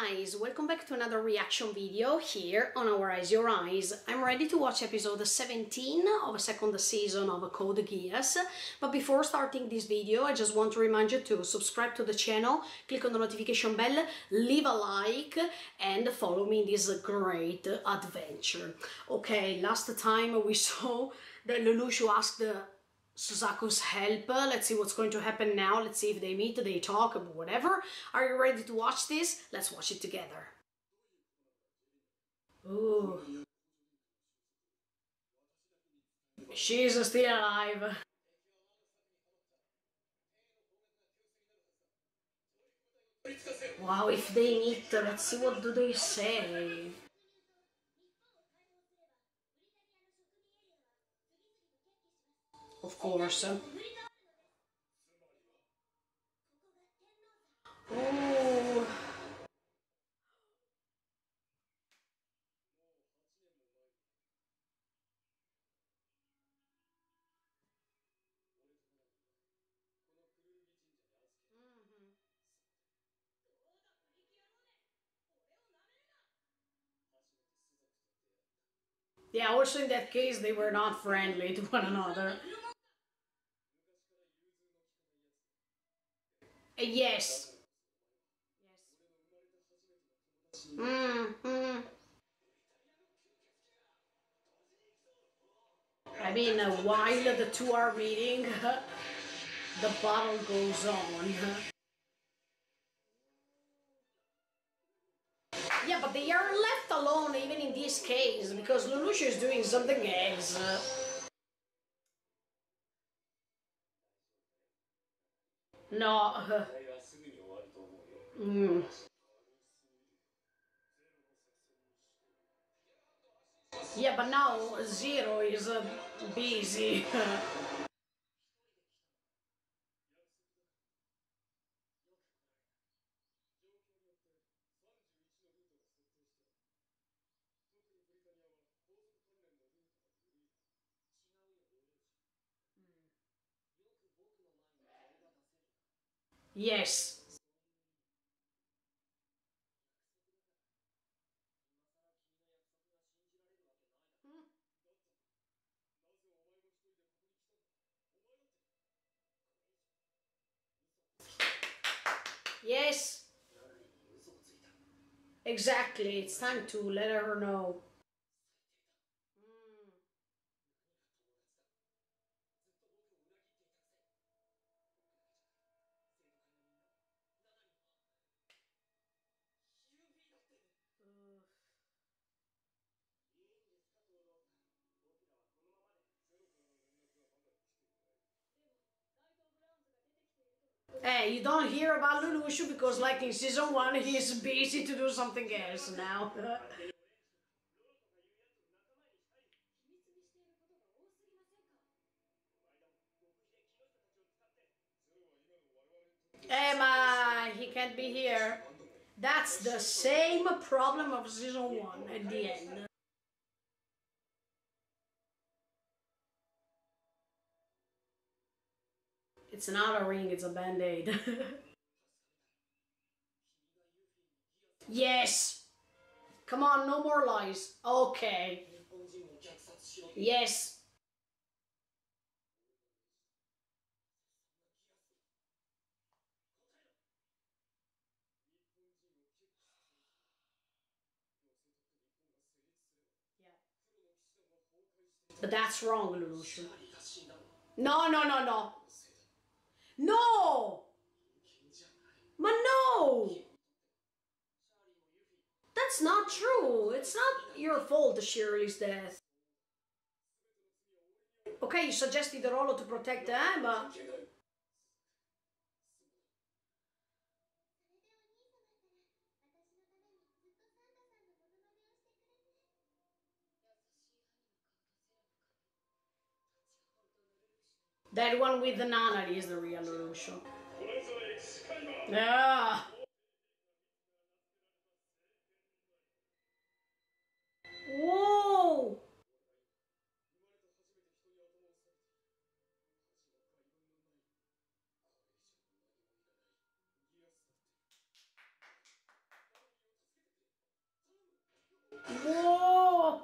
guys, welcome back to another reaction video here on Our Eyes Your Eyes. I'm ready to watch episode 17 of the second season of Code Geass, but before starting this video I just want to remind you to subscribe to the channel, click on the notification bell, leave a like and follow me in this great adventure. Okay, last time we saw that Lelouch asked Suzaku's help. Let's see what's going to happen now. Let's see if they meet, they talk, whatever. Are you ready to watch this? Let's watch it together. Ooh. She's still alive. Wow, if they meet, let's see what do they say. Of course. Oh. Yeah, also in that case they were not friendly to one another. Yes. Yes. I mean, while the two are meeting, the battle goes on. Yeah, but they are left alone even in this case, because Lelouch is doing something else. No. Yeah, but now Zero is busy. Yes. Yes. Exactly. It's time to let her know. Hey, you don't hear about Lelouch because, like in season 1, he's busy to do something else now. Emma, he can't be here. That's the same problem of season 1 at the end. It's not a ring, it's a band-aid. Yes! Come on, no more lies. Okay. Yes. Yeah. But that's wrong, Lelouch. No, no, no, no. No! But no! That's not true. It's not your fault, Shirley's death. Okay, you suggested Rollo to protect Emma. That one with the Nana is the real Lelouch. Yeah. Whoa! Whoa!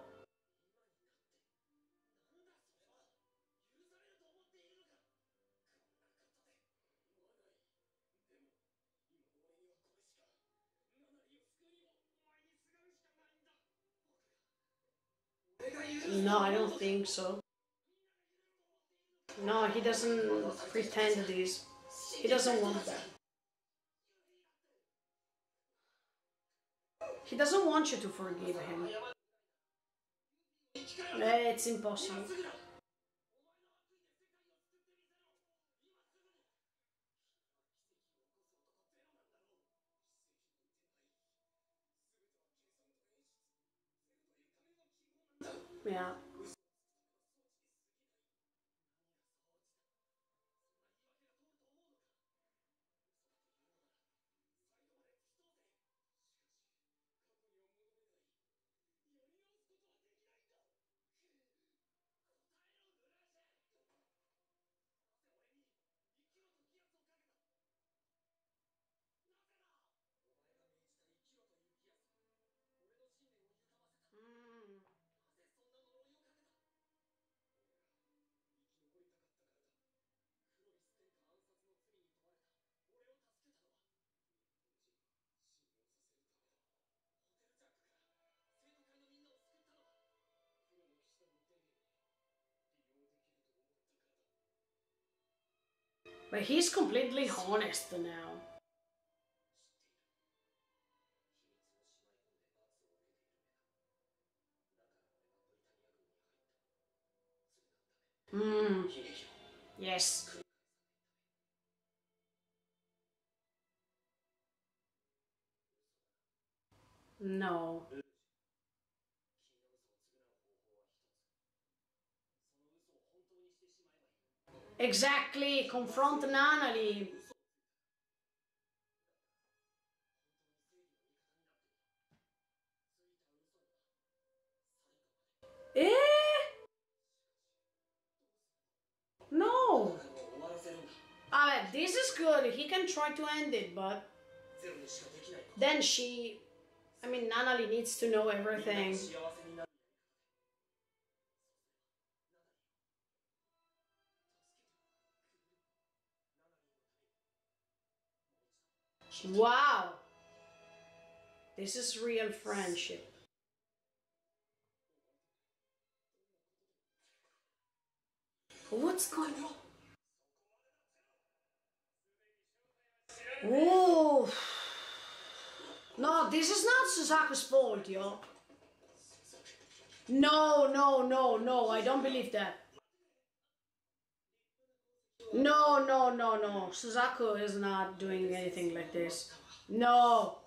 No, I don't think so. No, he doesn't pretend this. He doesn't want that. He doesn't want you to forgive him. It's impossible. Yeah. Mm. But he's completely honest now. Hmm. Yes. No. Exactly. Confront Nanali. Eh? No. This is good. He can try to end it, but then Nanali needs to know everything. Wow. This is real friendship. What's going on? Oh. No, this is not Suzaku's fault, yo. No, no, no, no, I don't believe that. No, no, no, no. Suzaku is not doing anything like this. No.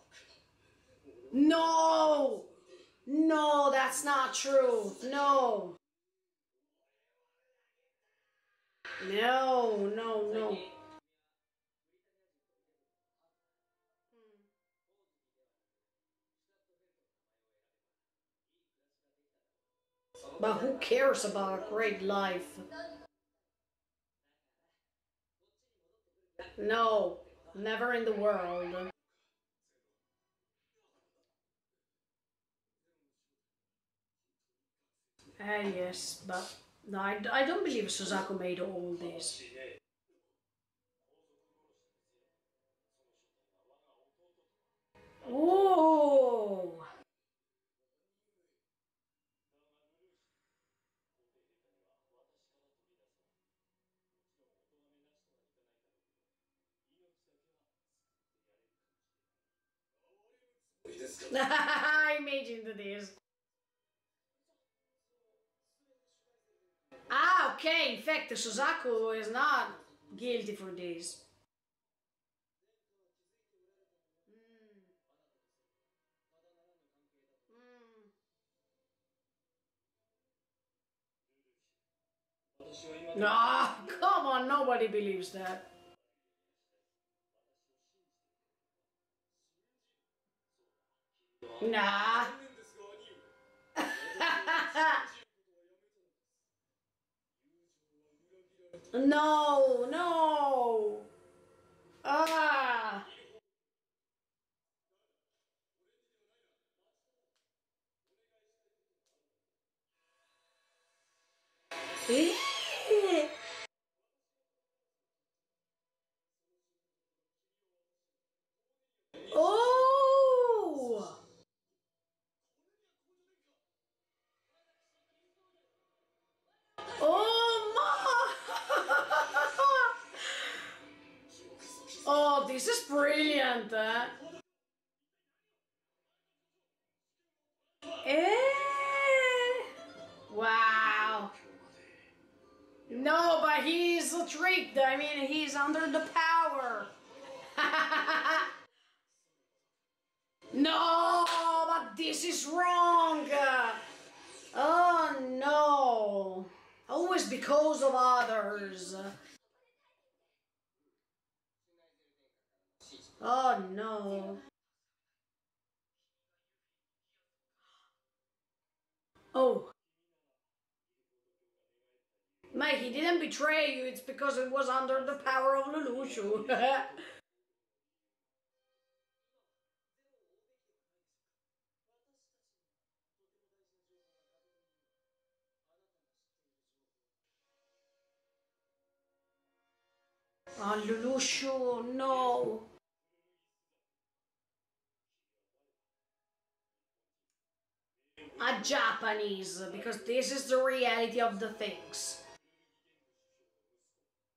No. No, that's not true. No. No, no, no. But who cares about a great life? No, never in the world. Yes, but no, I don't believe Suzaku made all this. Oh! I imagined this. Ah, okay, in fact, Suzaku is not guilty for this. Ah, come on, nobody believes that. Nah. No, no. Ah. Eh. Oh! Oh my! Oh, this is brilliant! Eh? Wow! No, but he's tricked. I mean, he's under the power. No, but this is wrong. Oh no. Always because of others. Oh no. Oh. Mate, he didn't betray you, it's because it was under the power of Lelouch. Oh, Lelouch, no. A Japanese, because this is the reality of the things.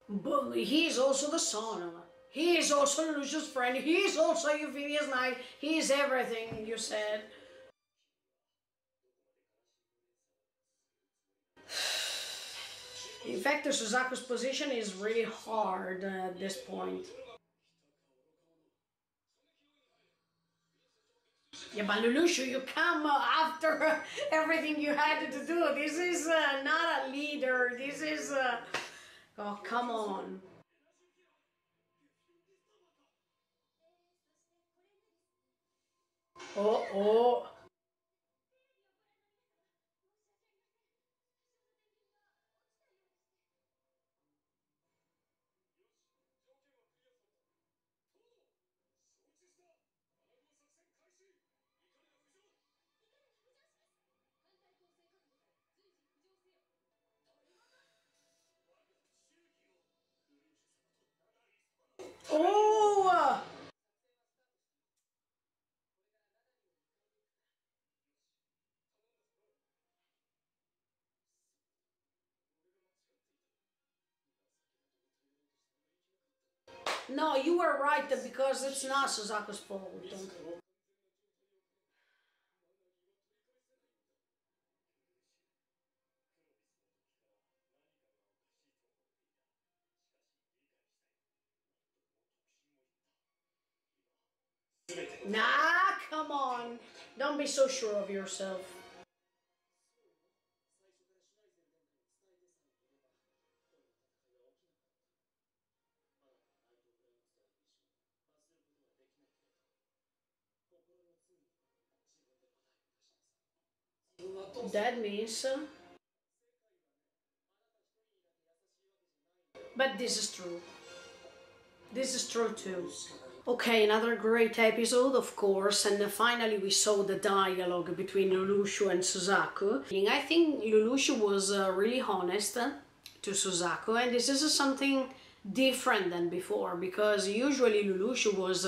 But he is also the son. He is also Lelouch's friend. He is also Euphemia's knight. He is everything you said. In fact, Suzaku's position is really hard at this point. Yeah, but Lelouch, you come after everything you had to do. This is not a leader. This is... oh, come on. Oh, oh. Oh! No, you were right because it's not Suzaku's fault. Nah, come on. Don't be so sure of yourself. That means... but this is true. This is true too. Okay, another great episode, of course, and finally we saw the dialogue between Lelouch and Suzaku. I think Lelouch was really honest to Suzaku, and this is something different than before, because usually Lelouch was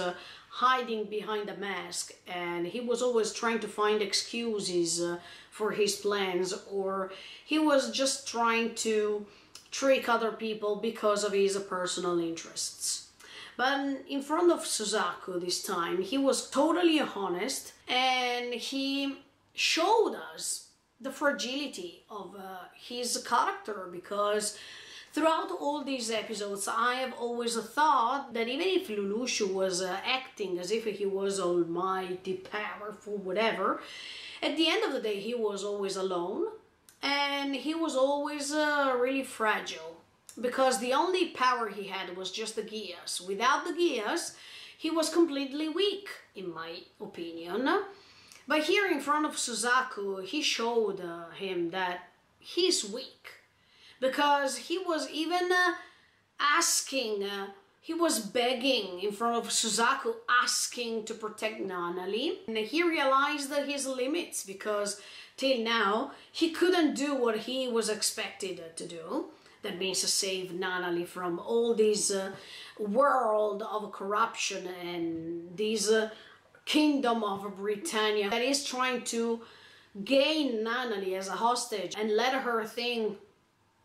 hiding behind a mask, and he was always trying to find excuses for his plans, or he was just trying to trick other people because of his personal interests. But in front of Suzaku this time, he was totally honest, and he showed us the fragility of his character, because throughout all these episodes I have always thought that even if Lelouch was acting as if he was almighty, powerful, whatever, at the end of the day he was always alone, and he was always really fragile. Because the only power he had was just the Geass. Without the Geass, he was completely weak, in my opinion. But here in front of Suzaku, he showed him that he's weak. Because he was even asking he was begging in front of Suzaku, asking to protect Nanali. And he realized his limits, because till now he couldn't do what he was expected to do. That means to save Nanali from all this world of corruption and this kingdom of Britannia that is trying to gain Nanali as a hostage and let her think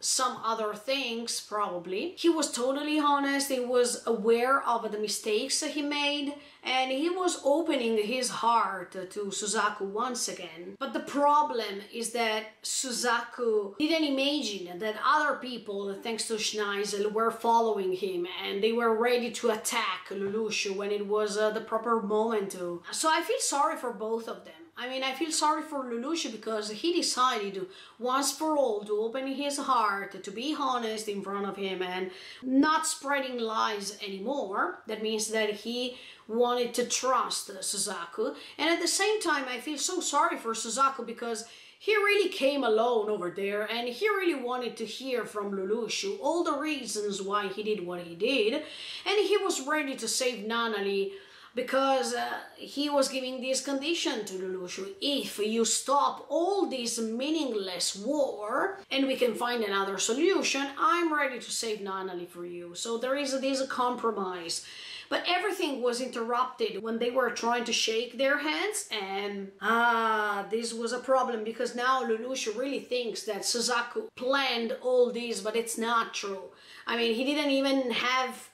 some other things, probably. He was totally honest, he was aware of the mistakes he made, and he was opening his heart to Suzaku once again. But the problem is that Suzaku didn't imagine that other people, thanks to Schneisel, were following him and they were ready to attack Lelouch when it was the proper moment to. So I feel sorry for both of them. I mean, I feel sorry for Lelouch because he decided once for all to open his heart, to be honest in front of him and not spreading lies anymore. That means that he wanted to trust Suzaku. And at the same time, I feel so sorry for Suzaku because he really came alone over there and he really wanted to hear from Lelouch all the reasons why he did what he did. And he was ready to save Nanali, because he was giving this condition to Lelouch: if you stop all this meaningless war and we can find another solution, I'm ready to save Nanali for you. So there is this compromise. But everything was interrupted when they were trying to shake their hands, and this was a problem, because now Lelouch really thinks that Suzaku planned all this, but it's not true. I mean, he didn't even have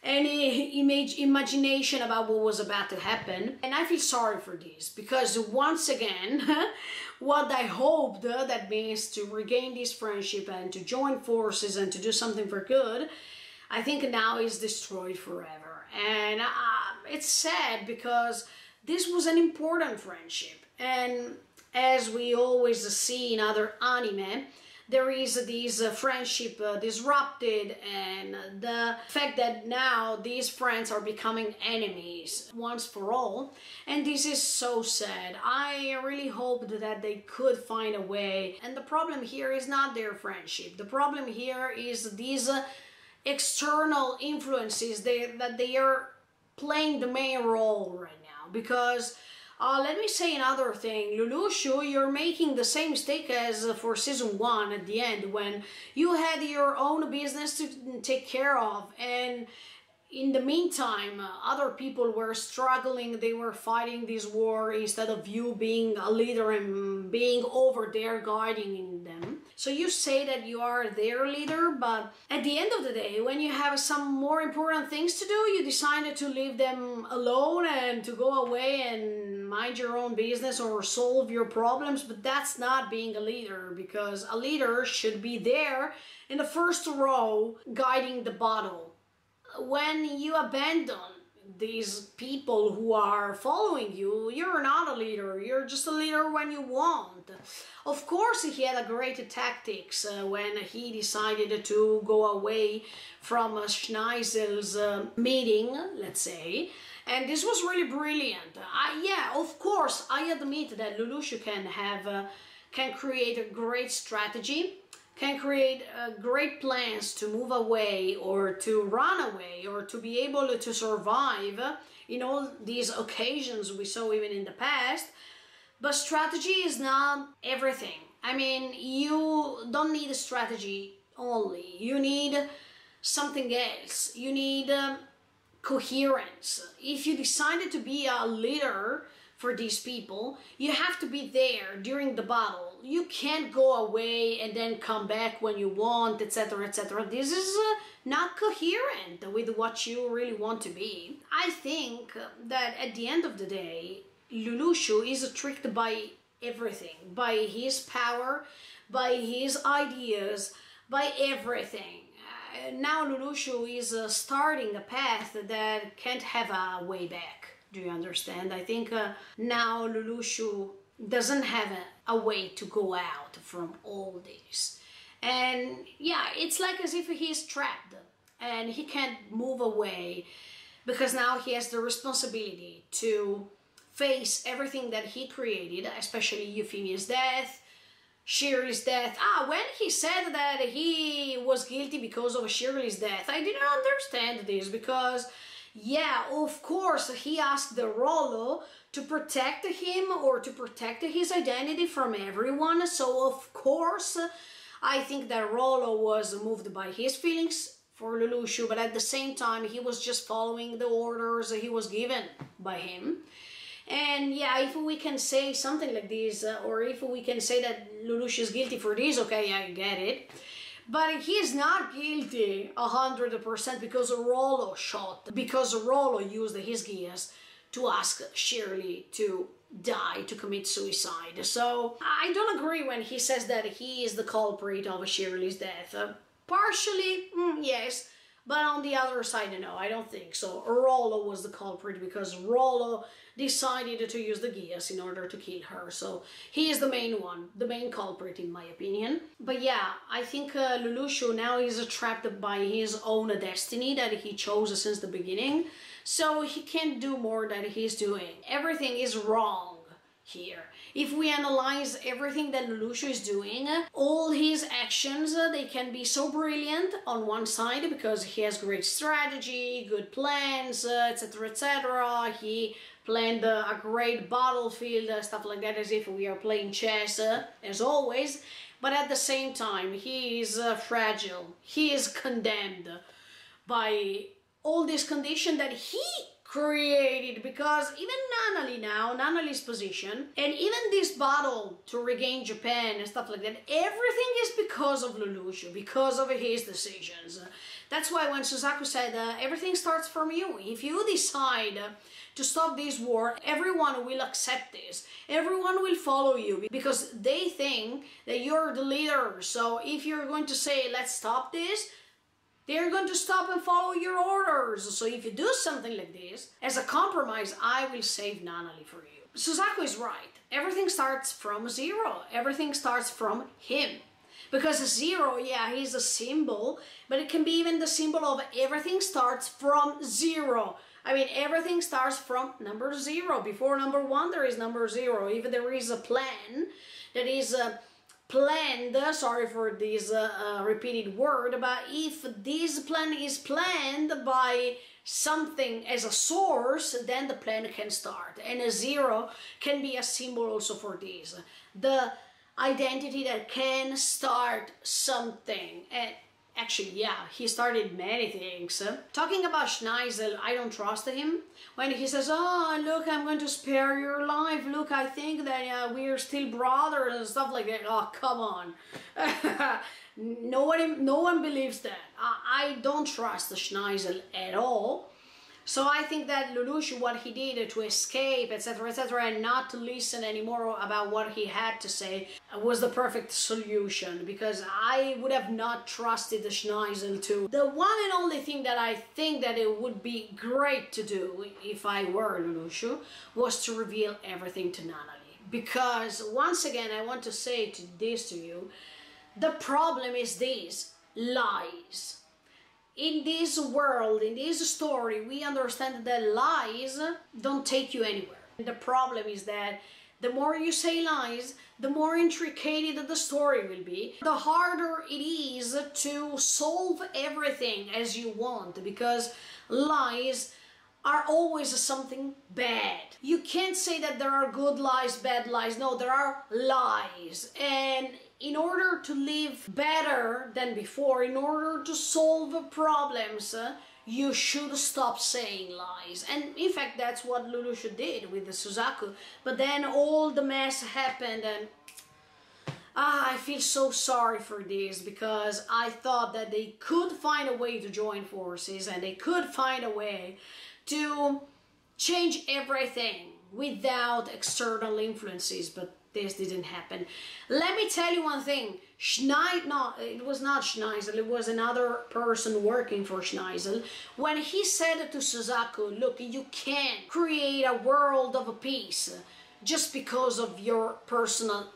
any imagination about what was about to happen. And I feel sorry for this, because once again what I hoped, that means to regain this friendship and to join forces and to do something for good, I think now is destroyed forever. And it's sad, because this was an important friendship, and as we always see in other anime, there is this friendship disrupted, and the fact that now these friends are becoming enemies once for all, and this is so sad. I really hoped that they could find a way, and the problem here is not their friendship. The problem here is these external influences that they are playing the main role right now, because let me say another thing. Lelouch, you're making the same mistake as for season 1 at the end, when you had your own business to take care of, and in the meantime other people were struggling, they were fighting this war instead of you being a leader and being over there guiding them. So you say that you are their leader, but at the end of the day, when you have some more important things to do, you decided to leave them alone and to go away and mind your own business or solve your problems. But that's not being a leader, because a leader should be there in the first row guiding the battle. When you abandon these people who are following you, you're not a leader, you're just a leader when you want. Of course he had a great tactics when he decided to go away from Schneisel's meeting, let's say, and this was really brilliant. Yeah, of course, I admit that Lelouch can create a great strategy, can create great plans to move away or to run away or to be able to survive in all these occasions we saw even in the past. But strategy is not everything. I mean, you don't need a strategy only. You need something else. You need coherence. If you decided to be a leader for these people, you have to be there during the battle. You can't go away and then come back when you want, etc., etc. This is not coherent with what you really want to be. I think that at the end of the day, Lelouch is tricked by everything, by his power, by his ideas, by everything. Now Lelouch is starting a path that can't have a way back. Do you understand? I think now Lelouch doesn't have a way to go out from all this. And yeah, it's like as if he's trapped and he can't move away, because now he has the responsibility to face everything that he created, especially Euphemia's death, Shirley's death. When he said that he was guilty because of Shirley's death, I didn't understand this because, yeah, of course, he asked the Rollo to protect him or to protect his identity from everyone. So, of course, I think that Rollo was moved by his feelings for Lelouch, but at the same time, he was just following the orders he was given by him. And yeah, if we can say something like this, or if we can say that Lelouch is guilty for this, okay, I get it. But he is not guilty 100% because Rollo shot, because Rollo used his Geass to ask Shirley to die, to commit suicide. So I don't agree when he says that he is the culprit of Shirley's death. Partially, yes, but on the other side, no, I don't think so. Rollo was the culprit because Rollo decided to use the Geass in order to kill her. So he is the main one, the main culprit in my opinion. But yeah, I think Lelouch now is trapped by his own destiny that he chose since the beginning. So he can't do more than he's doing. Everything is wrong here. If we analyze everything that Lelouch is doing, all his actions, they can be so brilliant on one side because he has great strategy, good plans, etc, etc. He planned a great battlefield, stuff like that, as if we are playing chess, as always. But at the same time, he is fragile. He is condemned by all this condition that he created, because even Nanali's position, and even this battle to regain Japan and stuff like that, everything is because of Lelouch, because of his decisions. That's why when Suzaku said, everything starts from you. If you decide to stop this war, everyone will accept this. Everyone will follow you because they think that you're the leader. So if you're going to say, let's stop this, they're going to stop and follow your orders. So if you do something like this, as a compromise, I will save Nanali for you. Suzaku is right. Everything starts from zero. Everything starts from him. Because zero, yeah, he's a symbol, but it can be even the symbol of everything starts from zero. I mean, everything starts from number zero. Before number one, there is number zero. If there is a plan that is planned, sorry for this repeated word, but if this plan is planned by something as a source, then the plan can start. And a zero can be a symbol also for this. The identity that can start something. And actually, yeah, he started many things. Talking about Schneisel, I don't trust him. When he says, oh, look, I'm going to spare your life. Look, I think that we're still brothers and stuff like that. Oh, come on. No one believes that. I don't trust the Schneisel at all. So I think that Lelouch, what he did to escape, etc., etc., and not to listen anymore about what he had to say, was the perfect solution, because I would have not trusted the Schneisel too. The one and only thing that I think that it would be great to do, if I were Lelouch, was to reveal everything to Nanali. Because, once again, I want to say this to you, the problem is this: lies. In this world, in this story, we understand that lies don't take you anywhere. The problem is that the more you say lies, the more intricate the story will be, the harder it is to solve everything as you want, because lies are always something bad. You can't say that there are good lies, bad lies. No, there are lies. And in order to live better than before, in order to solve problems, you should stop saying lies. And in fact, that's what Lelouch did with the Suzaku. But then all the mess happened, and I feel so sorry for this, because I thought that they could find a way to join forces, and they could find a way to change everything without external influences, but this didn't happen. Let me tell you one thing. No, it was not Schneisel, it was another person working for Schneisel. When he said to Suzaku, look, you can't create a world of peace just because of your personal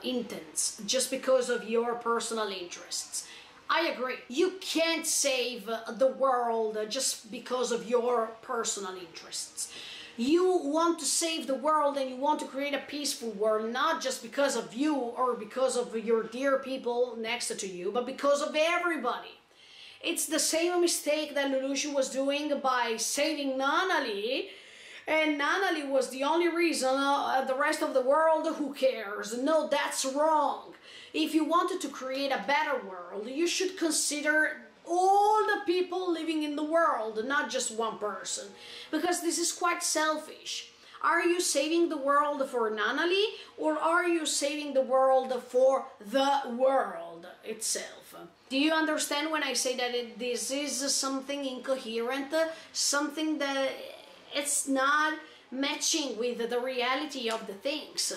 intents, just because of your personal interests. I agree. You can't save the world just because of your personal interests. You want to save the world and you want to create a peaceful world, not just because of you or because of your dear people next to you, but because of everybody. It's the same mistake that Lelouch was doing by saving Nanali, and Nanali was the only reason. The rest of the world, who cares? No, that's wrong. If you wanted to create a better world, you should consider all the people living in the world, not just one person, because this is quite selfish. Are you saving the world for Nanali, or are you saving the world for the world itself? Do you understand when I say that this is something incoherent, something that it's not matching with the reality of the things?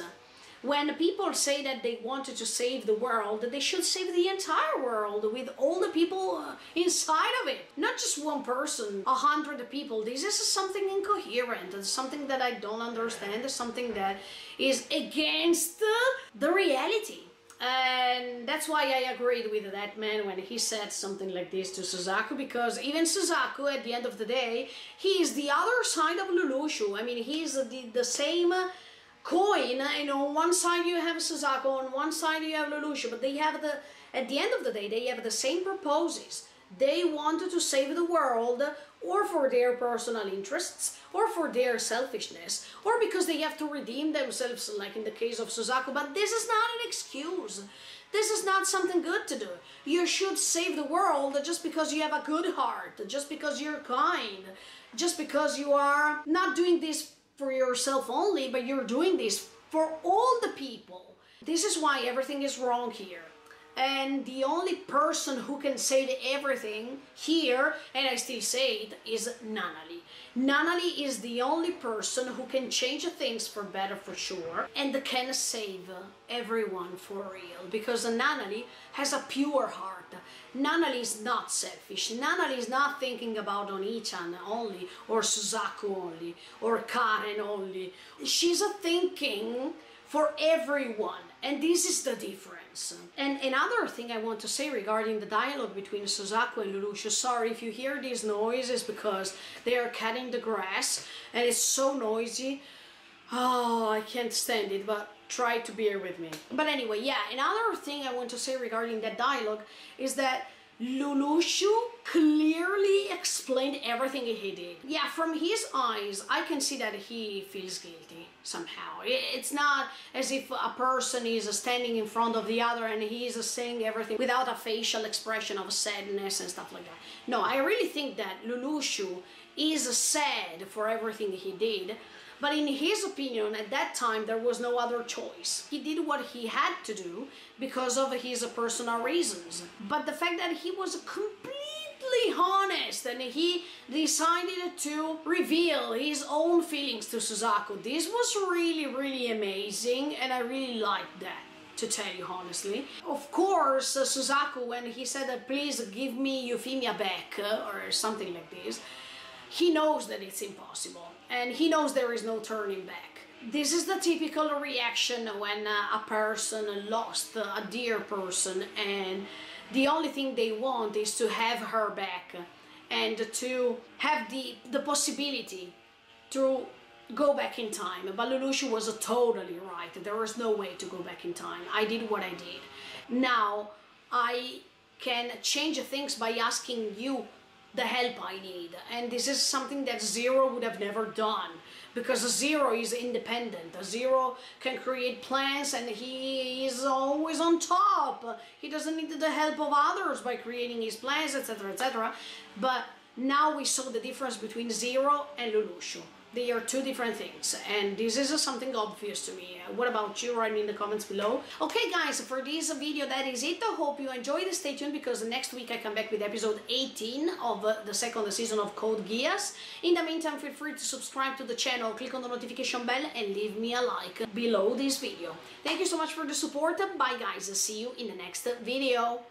When people say that they wanted to save the world, they should save the entire world with all the people inside of it. Not just one person, 100 people. This is something incoherent. It's something that I don't understand. It's something that is against the reality. And that's why I agreed with that man when he said something like this to Suzaku, because even Suzaku, at the end of the day, he is the other side of Lelouch. I mean, he's the same coin, on one side you have Suzaku, on one side you have Lelouch, but they have at the end of the day, they have the same purposes. They wanted to save the world, or for their personal interests, or for their selfishness, or because they have to redeem themselves, like in the case of Suzaku. But this is not an excuse. This is not something good to do. You should save the world just because you have a good heart, just because you're kind, just because you are not doing this for yourself only, but you're doing this for all the people. This is why everything is wrong here. And the only person who can say everything here, and I still say it, is Nanali. Nanali is the only person who can change things for better, for sure, and can save everyone for real, because Nanali has a pure heart. Nanali is not selfish. Nanali is not thinking about Oni-chan only, or Suzaku only, or Karen only. She's thinking for everyone, and this is the difference. And another thing I want to say regarding the dialogue between Suzaku and Lelouch, sorry if you hear these noises, because they are cutting the grass and it's so noisy. Oh, I can't stand it, but try to bear with me. But anyway, yeah, another thing I want to say regarding that dialogue is that Lelouch clearly explained everything he did. Yeah, from his eyes, I can see that he feels guilty somehow. It's not as if a person is standing in front of the other and he is saying everything without a facial expression of sadness and stuff like that. No, I really think that Lelouch is sad for everything he did. But in his opinion, at that time, there was no other choice. He did what he had to do because of his personal reasons. But the fact that he was completely honest and he decided to reveal his own feelings to Suzaku, this was really, really amazing, and I really liked that, to tell you honestly. Of course, Suzaku, when he said, please give me Euphemia back, or something like this, he knows that it's impossible, and he knows there is no turning back. This is the typical reaction when a person lost a dear person, and the only thing they want is to have her back and to have the possibility to go back in time. But Lelouch was totally right. There was no way to go back in time. I did what I did. Now I can change things by asking you the help I need, and this is something that Zero would have never done, because Zero is independent. Zero can create plans and he is always on top. He doesn't need the help of others by creating his plans, etc, etc. But now we saw the difference between Zero and Lelouch. They are two different things, and this is something obvious to me. What about you? Write me in the comments below. Okay guys, for this video that is it. I hope you enjoyed. Stay tuned, because next week I come back with episode 18 of the second season of Code Geass. In the meantime, feel free to subscribe to the channel, click on the notification bell, and leave me a like below this video. Thank you so much for the support. Bye guys, see you in the next video.